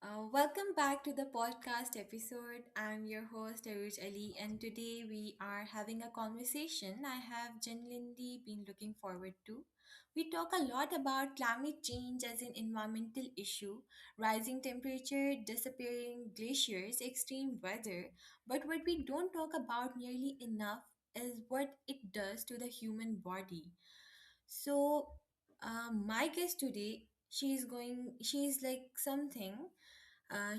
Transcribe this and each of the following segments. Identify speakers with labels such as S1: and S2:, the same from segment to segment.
S1: Welcome back to the podcast episode. I'm your host, Aruj Ali, and today we are having a conversation I have genuinely been looking forward to. We talk a lot about climate change as an environmental issue, rising temperature, disappearing glaciers, extreme weather, but what we don't talk about nearly enough is what it does to the human body. My guest today, she's like something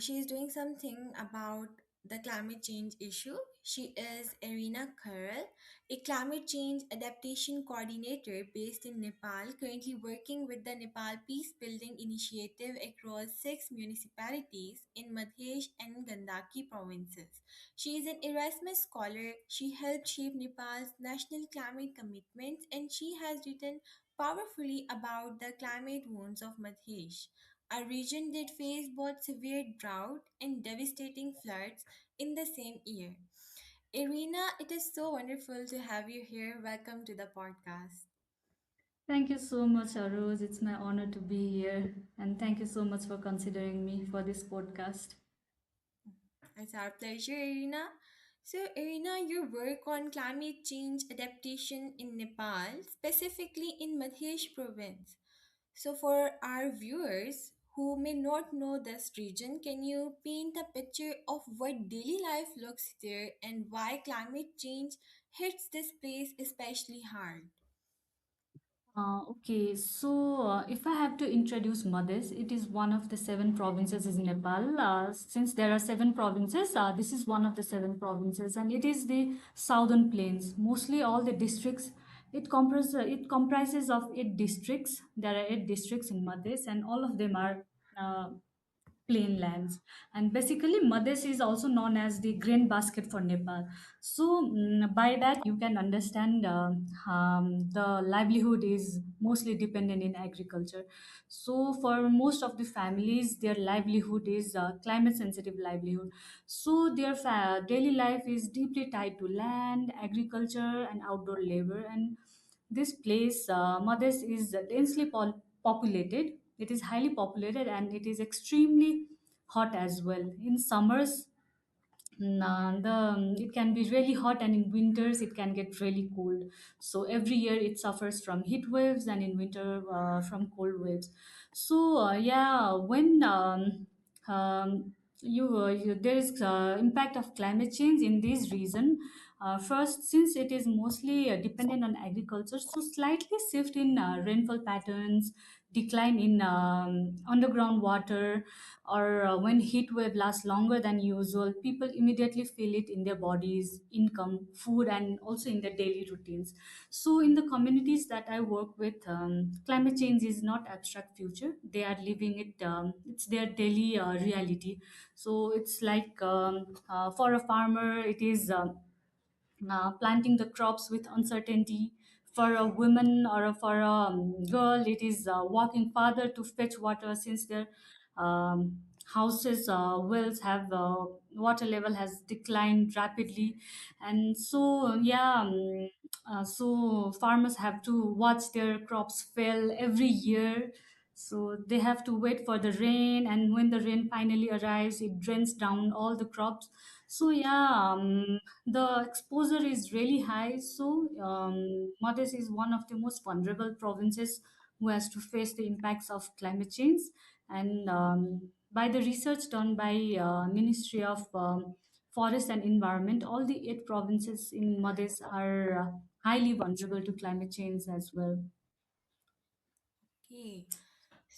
S1: she's doing something about the climate change issue. She is Irina Kharal, a climate change adaptation coordinator based in Nepal, currently working with the Nepal Peace Building Initiative across six municipalities in Madhya and Gandaki provinces. She is an Erasmus scholar. She helped shape Nepal's national climate commitments and she has written powerfully about the climate wounds of Madhya, a region that faced both severe drought and devastating floods in the same year. Irina, it is so wonderful to have you here. Welcome to the podcast.
S2: Thank you so much, Aruz. It's my honor to be here. And thank you so much for considering me for this podcast.
S1: It's our pleasure, Irina. So, Irina, your work on climate change adaptation in Nepal, specifically in Madhya province. So, for our viewers who may not know this region, can you paint a picture of what daily life looks there and why climate change hits this place especially hard?
S2: Okay, so if I have to introduce Madhes, it is one of the seven provinces in Nepal. Since there are seven provinces, this is one of the seven provinces, and it is the southern plains. Mostly all the districts. It comprises of eight districts. There are eight districts in Madhes, and all of them are uh, plain lands. And basically Madhes is also known as the grain basket for Nepal. So by that you can understand the livelihood is mostly dependent in agriculture. So for most of the families their livelihood is climate sensitive livelihood. So their daily life is deeply tied to land, agriculture and outdoor labor. And this place, Madhes, is densely populated. It is highly populated and it is extremely hot as well. In summers, it can be really hot, and in winters it can get really cold. So every year it suffers from heat waves, and in winter from cold waves. So yeah, when there is impact of climate change in this region. First, since it is mostly dependent on agriculture, so slightly shift in rainfall patterns, decline in underground water, or when heat wave lasts longer than usual, people immediately feel it in their bodies, income, food, and also in their daily routines. So in the communities that I work with, climate change is not abstract future. They are living it. It's their daily reality. So it's like for a farmer it is planting the crops with uncertainty. For a woman or for a girl, it is walking farther to fetch water, since their um, houses wells have water level has declined rapidly. And so yeah, so farmers have to watch their crops fail every year. So they have to wait for the rain, and when the rain finally arrives it drains down all the crops. So yeah, the exposure is really high. So Madhya is one of the most vulnerable provinces who has to face the impacts of climate change. And by the research done by Ministry of Forest and Environment, all the eight provinces in Madhya are highly vulnerable to climate change as well.
S1: Okay,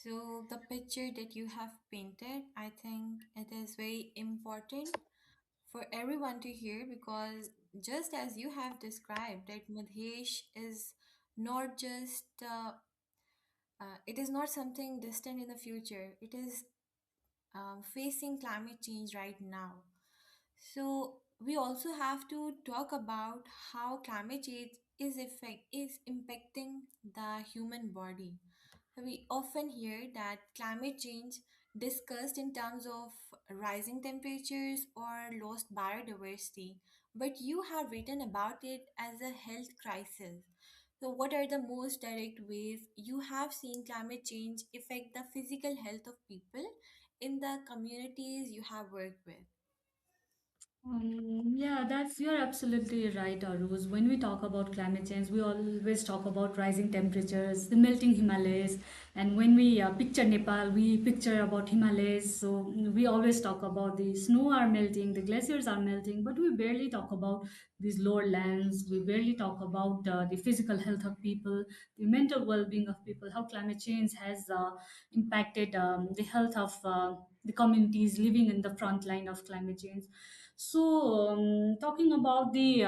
S1: so the picture that you have painted, I think it is very important for everyone to hear because just as you have described that Madhesh is not just it is not something distant in the future. It is facing climate change right now. So we also have to talk about how climate change is impacting the human body. We often hear that climate change discussed in terms of rising temperatures or lost biodiversity, but you have written about it as a health crisis. So, what are the most direct ways you have seen climate change affect the physical health of people in the communities you have worked with?
S2: Yeah, that's you're absolutely right, Aruz. When we talk about climate change, we always talk about rising temperatures, the melting Himalayas, and when we picture Nepal, we picture about Himalayas. So we always talk about the snow are melting, the glaciers are melting, but we barely talk about these lower lands. We barely talk about the physical health of people, the mental well-being of people, how climate change has impacted the health of the communities living in the front line of climate change. So, talking about the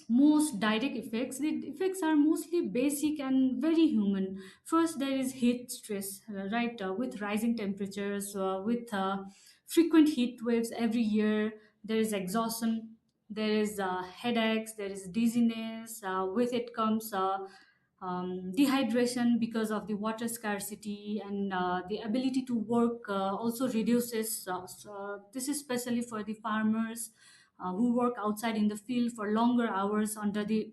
S2: most direct effects, the effects are mostly basic and very human. First, there is heat stress, right? With rising temperatures, with frequent heat waves every year, there is exhaustion, there is headaches, there is dizziness. With it comes dehydration because of the water scarcity, and the ability to work also reduces. So this is especially for the farmers who work outside in the field for longer hours under the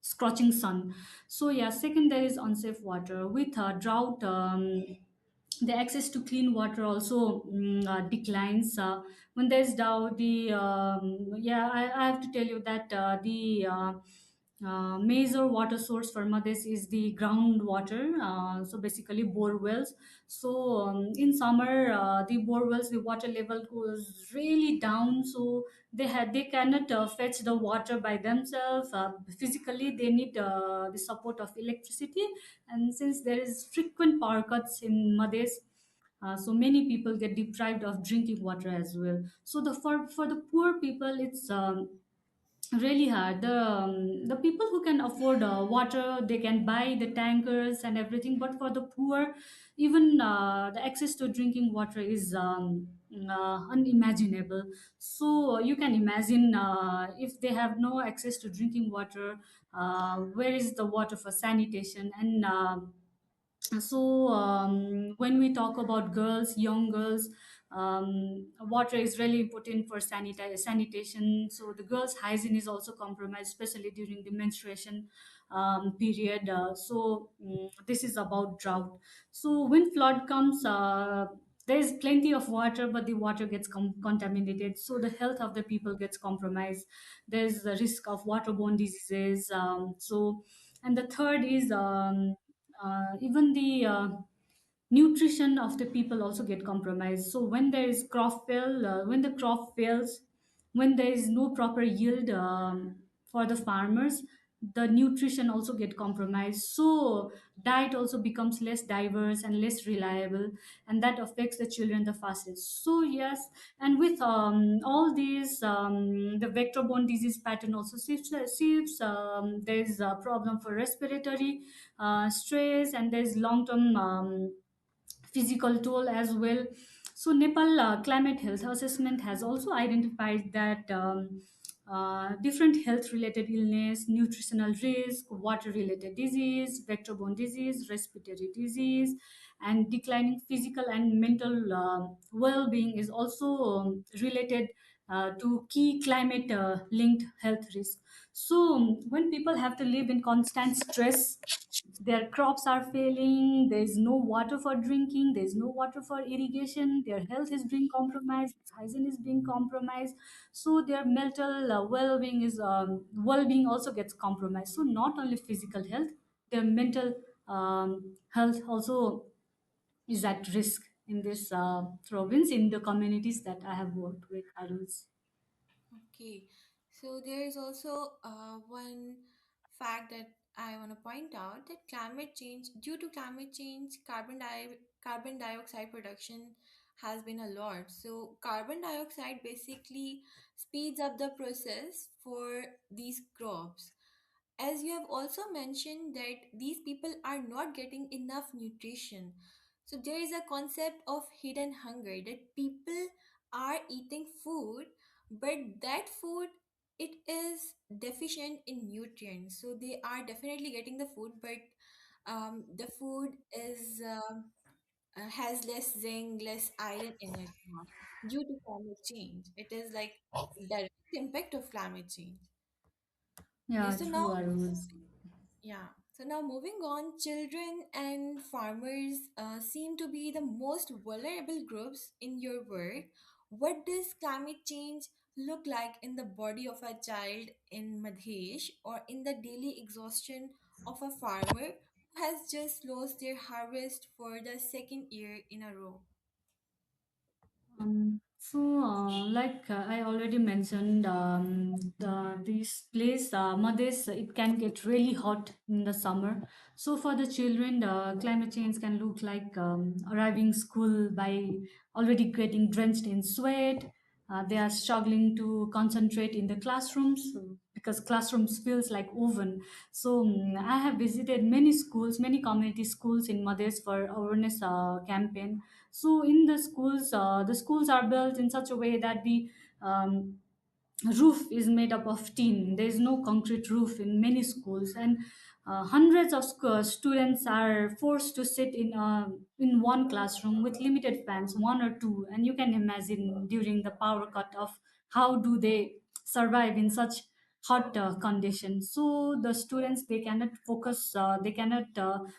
S2: scorching sun. So yeah, second, there is unsafe water with drought. The access to clean water also declines when there's drought. The yeah, I have to tell you that the major water source for Madhes is the groundwater, so basically bore wells. So in summer, the bore wells, the water level goes really down, so they cannot fetch the water by themselves. Physically, they need the support of electricity, and since there is frequent power cuts in Madhes, so many people get deprived of drinking water as well. So for the poor people, it's really hard. The people who can afford water, they can buy the tankers and everything, but for the poor, even the access to drinking water is unimaginable. So you can imagine, if they have no access to drinking water, where is the water for sanitation? And so when we talk about girls, young girls, water is really important for sanitation. So the girls hygiene is also compromised, especially during the menstruation period. So this is about drought. So when flood comes, there is plenty of water, but the water gets contaminated, so the health of the people gets compromised. There's the risk of waterborne diseases. And the third is, even the nutrition of the people also get compromised. So when there is when the crop fails, when there is no proper yield for the farmers, the nutrition also get compromised. So diet also becomes less diverse and less reliable, and that affects the children the fastest. So yes, and with all these, the vector-borne disease pattern also shifts. There's a problem for respiratory stress, and there's long-term physical toll as well. So Nepal Climate Health Assessment has also identified that different health related illness, nutritional risk, water related disease, vector borne disease, respiratory disease, and declining physical and mental well being is also related to key climate linked health risks. So when people have to live in constant stress, their crops are failing, there's no water for drinking, there's no water for irrigation, their health is being compromised, hygiene is being compromised, so their mental well-being also gets compromised. So not only physical health, their mental health also is at risk in this province, in the communities that I have worked with, Aruz.
S1: Okay, so there is also one fact that I want to point out, that due to climate change, carbon dioxide production has been a lot. So carbon dioxide basically speeds up the process for these crops. As you have also mentioned that these people are not getting enough nutrition, so there is a concept of hidden hunger, that people are eating food, but that food, it is deficient in nutrients. So they are definitely getting the food, but the food is has less zinc, less iron in it now, due to climate change. It is like direct impact of climate change. Okay,
S2: Yeah,
S1: so now,
S2: true, Aruz.
S1: yeah. So now moving on, children and farmers seem to be the most vulnerable groups in your work. What does climate change look like in the body of a child in Madhesh, or in the daily exhaustion of a farmer who has just lost their harvest for the second year in a row?
S2: I already mentioned, this place, Madhes, it can get really hot in the summer. So for the children, the climate change can look like arriving school by already getting drenched in sweat. They are struggling to concentrate in the classrooms because classrooms feels like oven. So I have visited many schools, many community schools in Madhes for awareness campaign. So in the schools are built in such a way that the um, roof is made up of tin. There is no concrete roof in many schools, and hundreds of students are forced to sit in one classroom with limited fans, one or two. And you can imagine during the power cut off, how do they survive in such hot conditions. So the students, they cannot focus, they cannot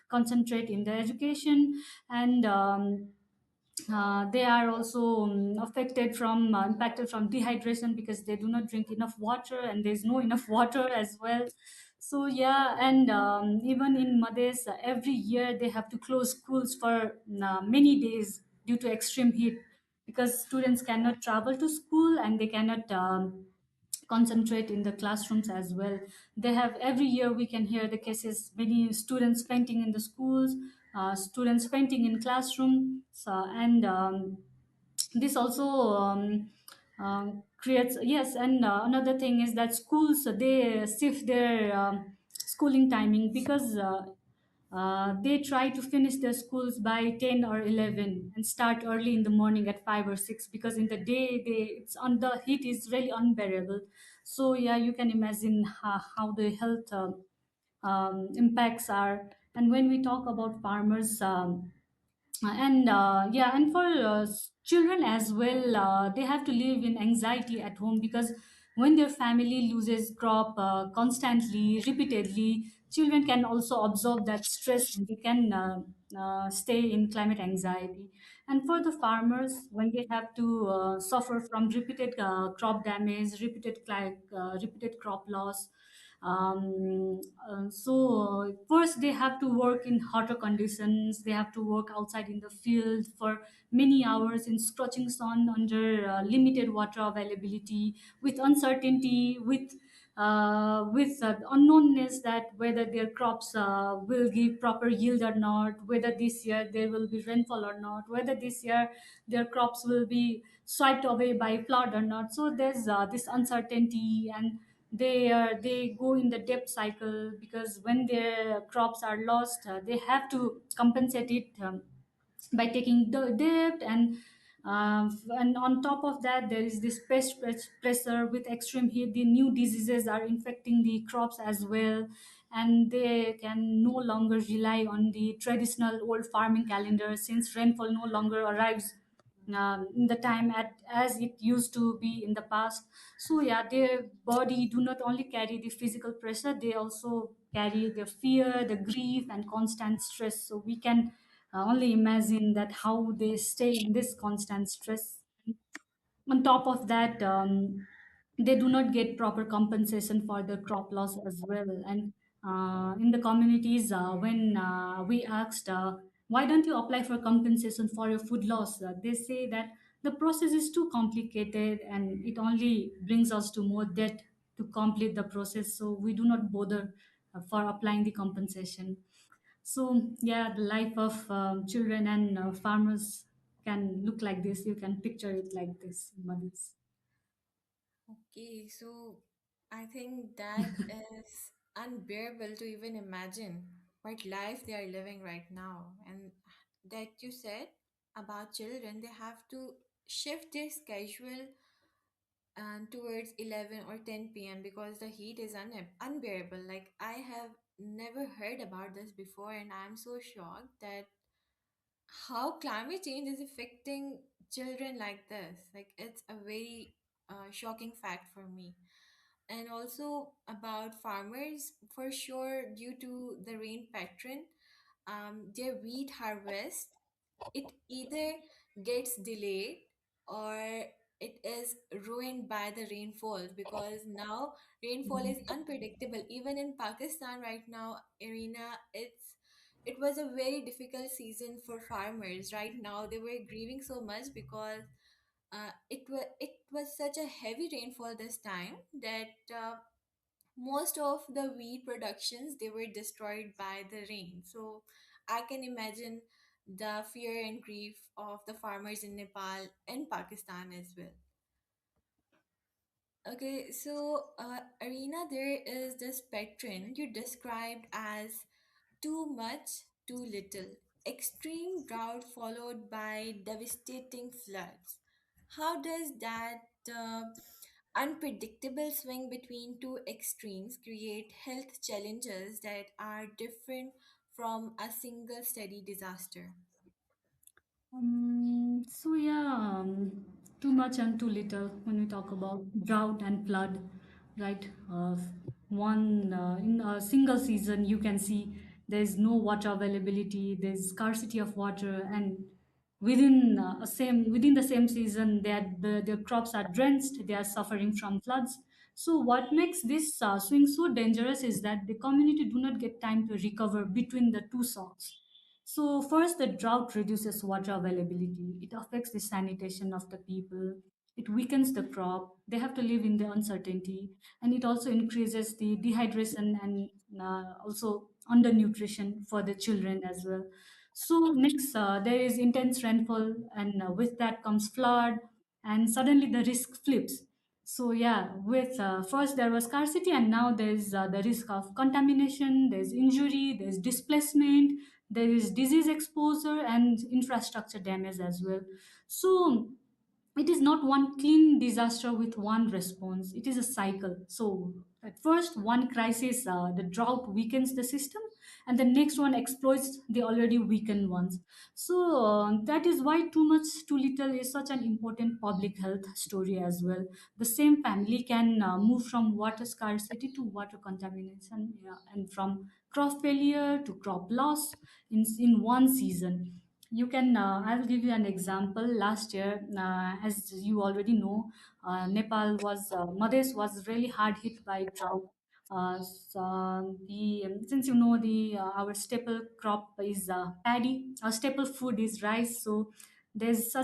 S2: concentrate in their education. And they are also affected from impacted from dehydration because they do not drink enough water, and there's no enough water as well. So yeah, and even in Madhes, every year they have to close schools for many days due to extreme heat, because students cannot travel to school and they cannot concentrate in the classrooms as well. They have, every year we can hear the cases, many students fainting in the schools, students fainting in classroom. So, and this also creates, yes. And another thing is that schools, they shift their schooling timing, because they try to finish their schools by 10 or 11 and start early in the morning at 5 or 6, because in the day it's on, the heat is really unbearable. So yeah, you can imagine how the health impacts are. And when we talk about farmers, and yeah, and for children as well, they have to live in anxiety at home, because when their family loses crop constantly, repeatedly, children can also absorb that stress, and they can stay in climate anxiety. And for the farmers, when they have to suffer from repeated crop damage, repeated crop loss, first they have to work in hotter conditions. They have to work outside in the field for many hours in scorching sun, under limited water availability, with uncertainty, with unknownness that whether their crops will give proper yield or not, whether this year there will be rainfall or not, whether this year their crops will be swiped away by flood or not. So there's this uncertainty, and they go in the debt cycle, because when their crops are lost, they have to compensate it by taking the debt. And on top of that, there is this pressure with extreme heat. The new diseases are infecting the crops as well, and they can no longer rely on the traditional old farming calendar, since rainfall no longer arrives in the time as it used to be in the past. So yeah, their body do not only carry the physical pressure, they also carry the fear, the grief, and constant stress. So we can only imagine that how they stay in this constant stress. On top of that, they do not get proper compensation for the crop loss as well. And in the communities, when we asked, why don't you apply for compensation for your food loss, they say that the process is too complicated and it only brings us to more debt to complete the process, so we do not bother for applying the compensation. So yeah, the life of children and farmers can look like this. You can picture it like this, mothers.
S1: Okay, so I think that is unbearable to even imagine what life they are living right now. And that you said about children, they have to shift their schedule towards 11 or 10 p.m. because the heat is unbearable. Like, I have never heard about this before, and I'm so shocked that how climate change is affecting children like this. Like, it's a very shocking fact for me. and also about farmers for sure. Due to the rain pattern, their wheat harvest, it either gets delayed or it is ruined by the rainfall, because now rainfall is unpredictable. Even in Pakistan right now, Arena, it was a very difficult season for farmers. Right now they were grieving so much because it was such a heavy rainfall this time that most of the wheat productions, they were destroyed by the rain. So I can imagine the fear and grief of the farmers in Nepal and Pakistan as well. Okay, so Arena, there is this pattern you described as too much, too little. Extreme drought followed by devastating floods. How does that unpredictable swing between two extremes create health challenges that are different from a single steady disaster?
S2: So yeah, too much and too little when we talk about drought and flood, right? One in a single season, you can see there's no water availability, there's scarcity of water, and within the same season, their crops are drenched, they are suffering from floods. So what makes this swing so dangerous is that the community do not get time to recover between the two shocks. So first, the drought reduces water availability. It affects the sanitation of the people. It weakens the crop. They have to live in the uncertainty, and it also increases the dehydration and also undernutrition for the children as well. So next, there is intense rainfall, and with that comes flood, and suddenly the risk flips. So yeah, with first there was scarcity, and now there's the risk of contamination. There's injury. There's displacement, there is disease exposure and infrastructure damage as well. So it is not one clean disaster with one response, it is a cycle. So at first one crisis, the drought weakens the system, and the next one exploits the already weakened ones. So that is why too much too little is such an important public health story as well. The same family can move from water scarcity to water contamination, yeah, and from crop failure to crop loss in one season. You can, I will give you an example. Last year, as you already know, Nepal was, Madhes was really hard hit by drought. Since you know our staple crop is paddy, our staple food is rice. So there's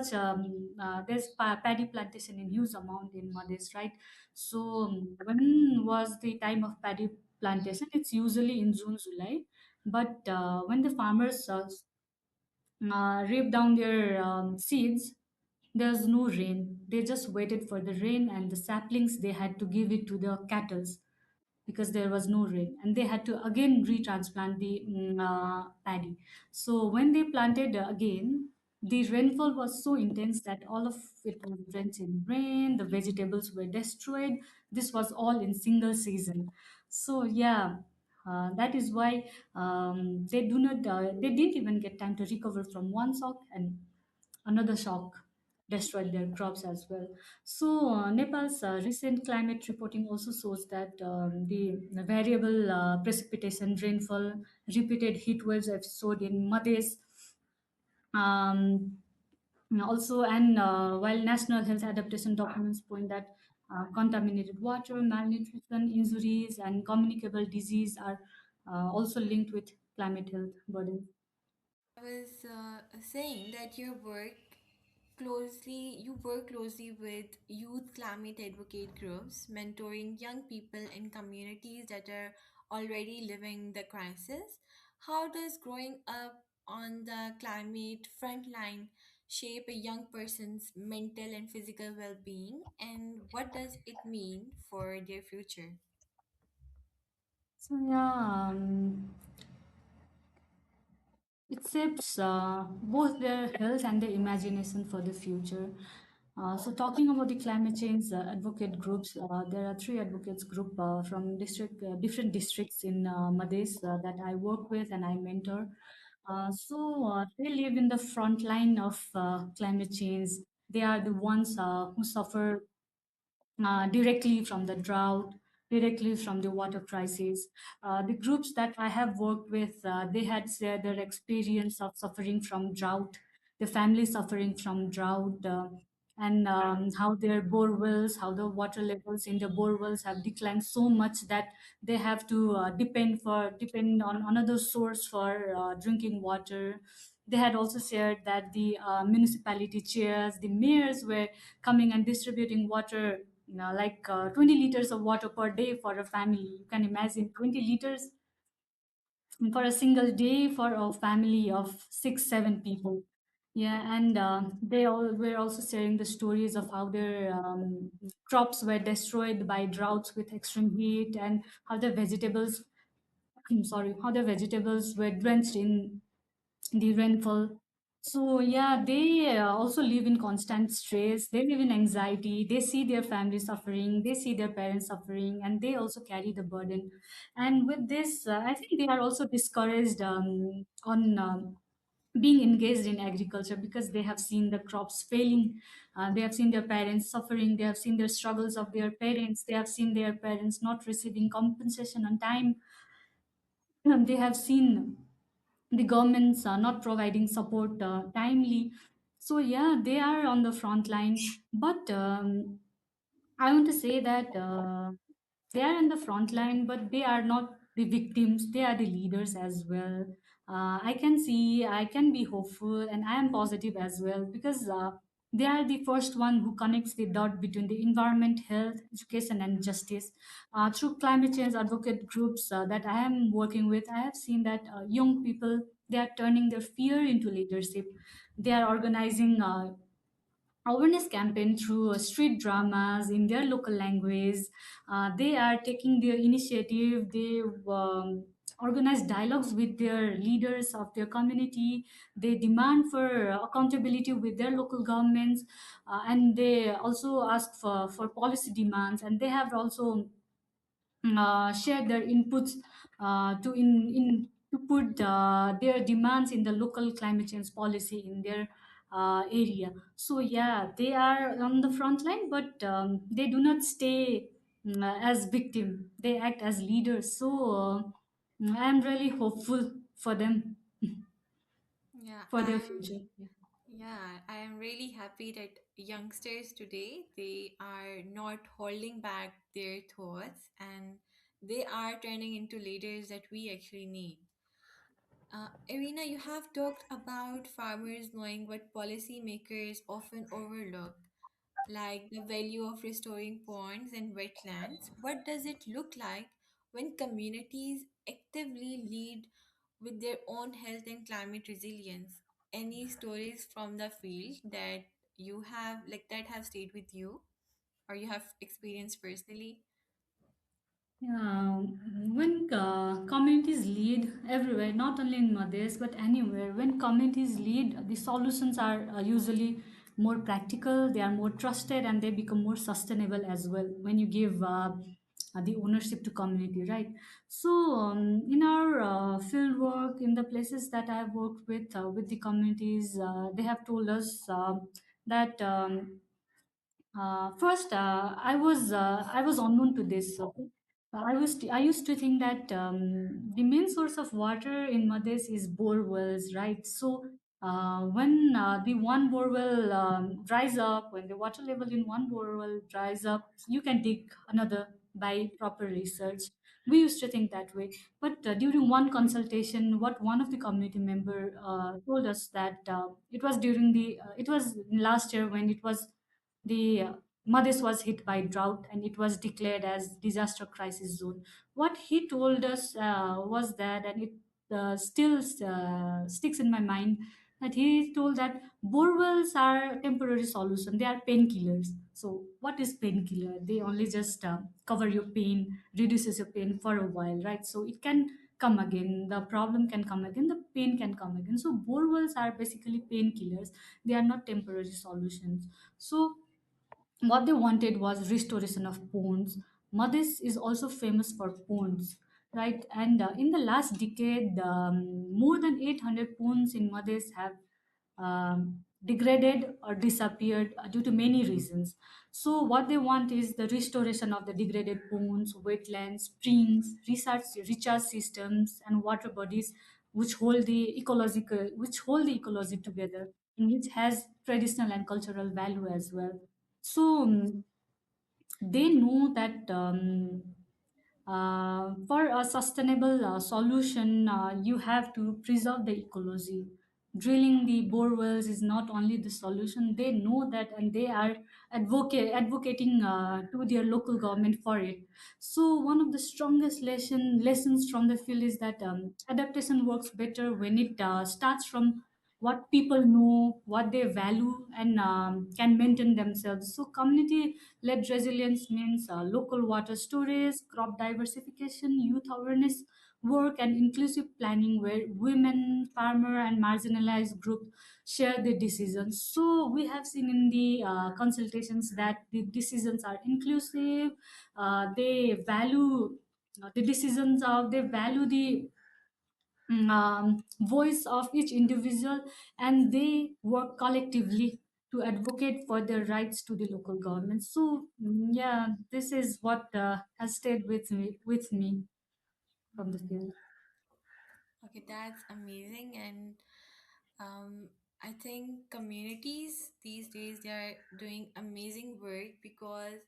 S2: paddy plantation in huge amount in Madhes, right? So when was the time of paddy plantation? It's usually in June, July. But when the farmers reap down their seeds, there's no rain. They just waited for the rain, and the saplings they had to give it to the cattle because there was no rain, and they had to again retransplant the paddy. So when they planted again, the rainfall was so intense that all of it was drenched in rain. The vegetables were destroyed. This was all in single season. So yeah, that is why they didn't even get time to recover from one shock, and another shock destroyed their crops as well. So, Nepal's recent climate reporting also shows that the variable precipitation, rainfall, repeated heat waves episode in Madhes, um, also, and while national health adaptation documents point that contaminated water, malnutrition, injuries, and communicable disease are also linked with climate health burden.
S1: I was saying that you work closely with youth climate advocate groups, mentoring young people in communities that are already living the crisis. How does growing up on the climate front line shape a young person's mental and physical well-being, and what does it mean for their future?
S2: So yeah, it shapes both their health and their imagination for the future. So talking about the climate change advocate groups, there are three advocates group from different districts in Madhes that I work with and I mentor. They live in the front line of climate change. They are the ones who suffer directly from the drought. directly from the water crisis. The groups that I have worked with, they had shared their experience of suffering from drought, the family suffering from drought, and how their bore wells, how the water levels in the bore wells have declined so much that they have to depend on another source for drinking water. They had also shared that the municipality chairs, the mayors were coming and distributing water, 20 liters of water per day for a family. You can imagine 20 liters for a single day for a family of 6 7 people. Yeah, and they all were also sharing the stories of how their crops were destroyed by droughts with extreme heat, and how the vegetables sorry, how the vegetables were drenched in the rainfall. So yeah, they also live in constant stress. They live in anxiety. They see their family suffering. They see their parents suffering, and they also carry the burden. And with this, I think they are also discouraged on being engaged in agriculture because they have seen the crops failing. They have seen their parents suffering. They have seen the struggles of their parents. They have seen their parents not receiving compensation on time. They have seen the governments are not providing support timely. So yeah, they are on the front line, but I want to say that they are in the front line, but they are not the victims. They are the leaders as well. I can see, I can be hopeful, and I am positive as well because they are the first one who connects the dot between the environment, health, education, and justice. Through climate change advocate groups that I am working with, I have seen that young people, they are turning their fear into leadership. They are organizing awareness campaign through street dramas in their local language. They are taking their initiative. They organize dialogues with their leaders of their community. They demand for accountability with their local governments, and they also ask for policy demands. And they have also share their inputs to put their demands in the local climate change policy in their area. So yeah, they are on the front line, but they do not stay as victim. They act as leaders. So I am really hopeful for them
S1: Yeah,
S2: for their future. Yeah.
S1: I am really happy that youngsters today, they are not holding back their thoughts, and they are turning into leaders that we actually need. Irina, you have talked about farmers knowing what policymakers often overlook, like the value of restoring ponds and wetlands. What does it look like when communities actively lead with their own health and climate resilience? Any stories from the field that you have, like that have stayed with you or you have experienced personally?
S2: Yeah, when communities lead everywhere, not only in Madhes but anywhere, when communities lead, the solutions are usually more practical, they are more trusted, and they become more sustainable as well when you give the ownership to community, right? So, in our field work, in the places that I have worked with the communities, they have told us that. First, I was unknown to this. So I used to think that the main source of water in Madhes is bore wells, right? So when the one bore well dries up, when the water level in one bore well dries up, you can dig another by proper research. We used to think that way, but during one consultation, what one of the community member told us that it was last year when it was the Madhya was hit by drought and it was declared as disaster crisis zone. What he told us was that, and it still sticks in my mind, that he told that borewells are temporary solution. They are painkillers. So what is painkiller? They only just cover your pain, reduces your pain for a while, right? So it can come again. The problem can come again. The pain can come again. So borewells are basically painkillers. They are not temporary solutions. So what they wanted was restoration of ponds. Madhya is also famous for ponds, right? And in the last decade, more than 800 ponds in Madhya have degraded or disappeared due to many reasons. So what they want is the restoration of the degraded ponds, wetlands, springs, recharge systems, and water bodies which hold the ecology together, and which has traditional and cultural value as well. So they know that for a sustainable solution, you have to preserve the ecology. Drilling the bore wells is not only the solution. They know that, and they are advocating to their local government for it. So one of the strongest lessons from the field is that adaptation works better when it starts from what people know, what they value, and can maintain themselves. So community led resilience means local water storage, crop diversification, youth awareness work, and inclusive planning where women, farmer, and marginalized groups share the decisions. So we have seen in the consultations that the decisions are inclusive. They value the decisions of they value the voice of each individual, and they work collectively to advocate for their rights to the local government. So yeah, this is what has stayed with me from the
S1: Mhm.
S2: field.
S1: Okay, that's amazing. And um, I think communities these days they are doing amazing work because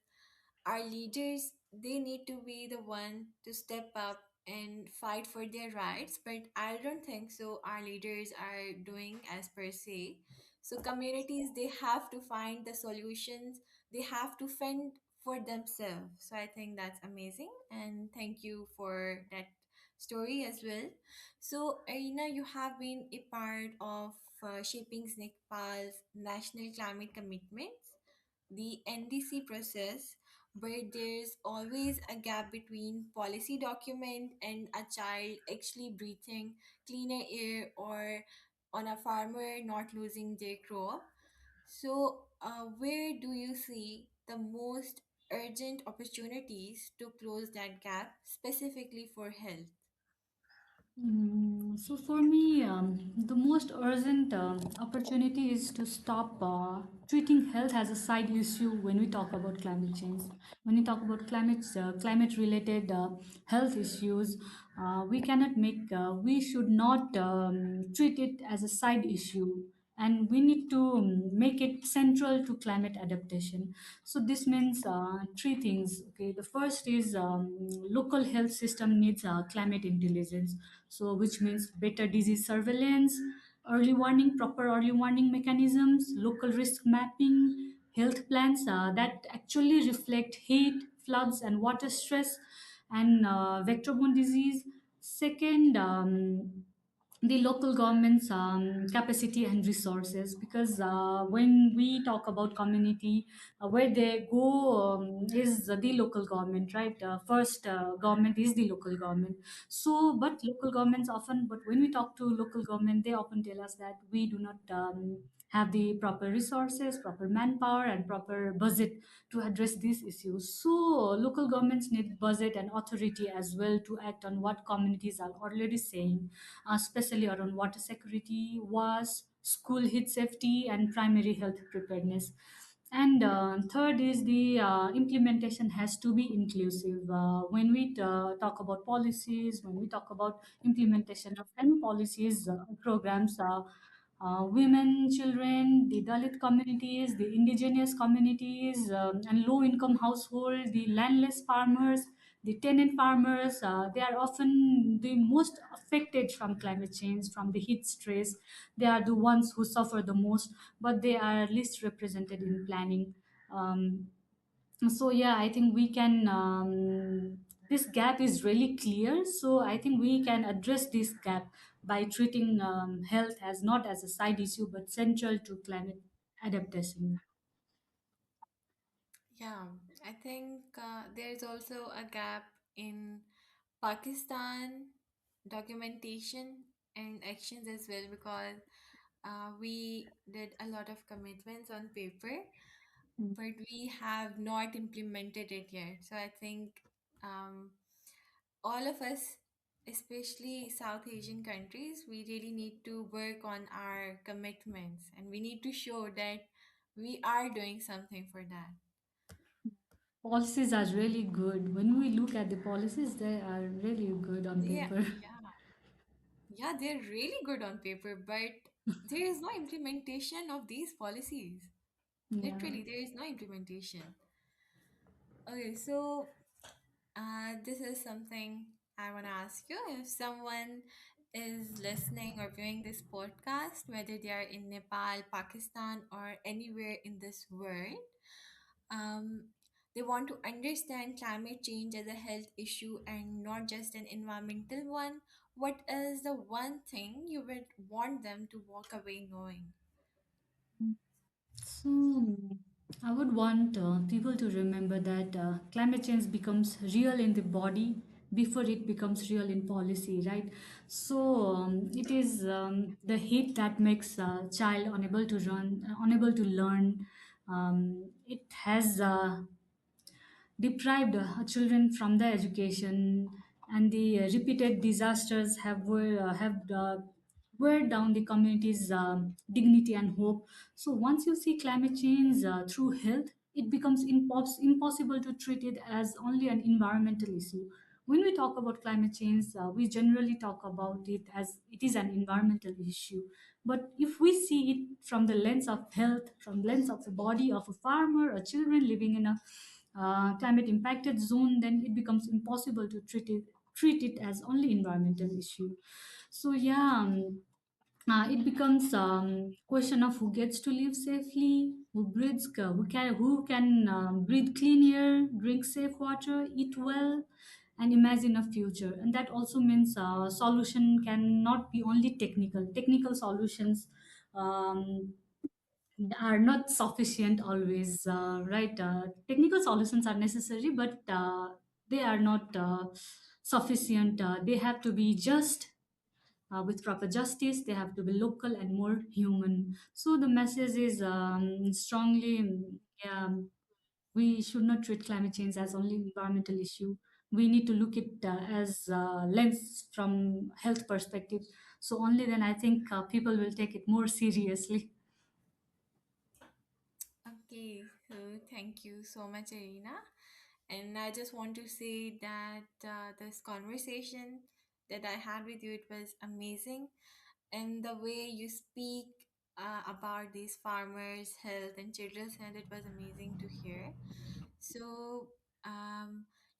S1: our leaders they need to be the one to step up and fight for their rights, but I don't think so our leaders are doing as per se. So communities they have to find the solutions, they have to fend for themselves. So I think that's amazing, and thank you for that story as well. So Arina, you have been a part of shaping Nepal's national climate commitments, the NDC process, where there's always a gap between policy document and a child actually breathing cleaner air, or on a farmer not losing their crop. So, where do you see the most urgent opportunities to close that gap specifically for health?
S2: So for me, the most urgent opportunity is to stop treating health as a side issue when we talk about climate change. When we talk about climate-related health issues, we should not treat it as a side issue, and we need to make it central to climate adaptation. So this means three things. Okay, the first is local health system needs climate intelligence, so which means better disease surveillance, proper early warning mechanisms, local risk mapping, health plans that actually reflect heat, floods, and water stress, and vector-borne disease. Second, the local government's capacity and resources, because when we talk about community, where they go is the local government, right? First government is the local government. So but local governments often, but when we talk to local government, they often tell us that we do not have the proper resources, proper manpower, and proper budget to address these issues. So local governments need budget and authority as well to act on what communities are already saying, especially around water security, wash, school heat safety, and primary health preparedness. And third is the implementation has to be inclusive. When we talk about policies, when we talk about implementation of any policies, programs, women, children, the Dalit communities, the indigenous communities, and low income household, the landless farmers, the tenant farmers, they are often the most affected from climate change, from the heat stress. They are the ones who suffer the most, but they are least represented in planning. Um, so yeah, I think we can. This gap is really clear. So I think we can address this gap by treating health as not as a side issue but central to climate adaptation.
S1: Yeah, I think there's also a gap in Pakistan documentation and actions as well, because we did a lot of commitments on paper,
S2: Mm.
S1: but we have not implemented it yet. So I think all of us especially South Asian countries, we really need to work on our commitments and we need to show that we are doing something for that.
S2: Policies are really good. When we look at the policies, they are really good on
S1: Yeah,
S2: paper.
S1: yeah, yeah, they're really good on paper, but there is no implementation of these policies.
S2: Yeah.
S1: Literally, there is no implementation. Okay, so this is something I want to ask you. If someone is listening or viewing this podcast, whether they are in Nepal, Pakistan, or anywhere in this world, um, they want to understand climate change as a health issue and not just an environmental one, what is the one thing you would want them to walk away knowing?
S2: So, I would want people to remember that climate change becomes real in the body before it becomes real in policy, right? So, it is the heat that makes a child unable to run, unable to learn. It has deprived children from the education, and the repeated disasters have wear down the community's dignity and hope. So once you see climate change through health, it becomes impossible to treat it as only an environmental issue. When we talk about climate change, we generally talk about it as it is an environmental issue. But if we see it from the lens of health, from the lens of the body of a farmer or children living in a climate impacted zone, then it becomes impossible to treat it as only environmental issue. So yeah, it becomes question of who gets to live safely, who can breathe clean air, drink safe water, eat well, and imagine a future. And that also means solution cannot be only technical. Technical solutions um, are not sufficient always, right? Technical solutions are necessary, but they are not sufficient. They have to be just with proper justice, they have to be local and more human. So the message is strongly, yeah, we should not treat climate change as only environmental issue. We need to look it as lens from health perspective. So only then I think people will take it more seriously.
S1: Okay, so thank you so much, Irina. And I just want to say that this conversation that I had with you, it was amazing. And the way you speak about these farmers' health and children's health, it was amazing to hear. So,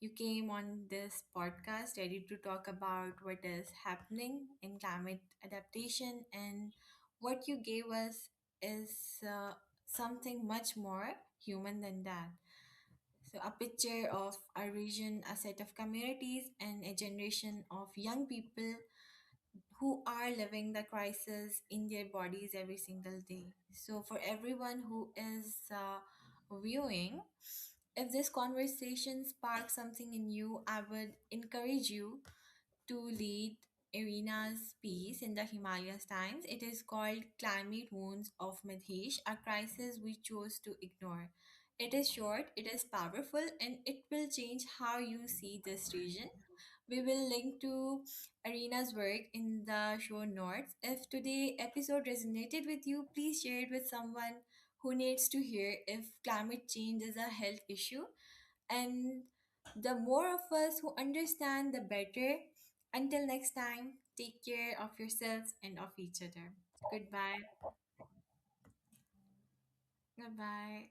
S1: you came on this podcast ready to talk about what is happening in climate adaptation, and what you gave us is something much more human than that. So, a picture of a region, a set of communities, and a generation of young people who are living the crisis in their bodies every single day. So, for everyone who is viewing, if this conversation sparks something in you, I would encourage you to lead Irina's piece in the Himalayas Times. It is called Climate Wounds of Madhesh, a crisis we chose to ignore. It is short, it is powerful, and it will change how you see this region. We will link to Arina's work in the show notes. If today episode resonated with you, please share it with someone who needs to hear if climate change is a health issue. And the more of us who understand, the better. Until next time, take care of yourselves and of each other. Goodbye. Goodbye.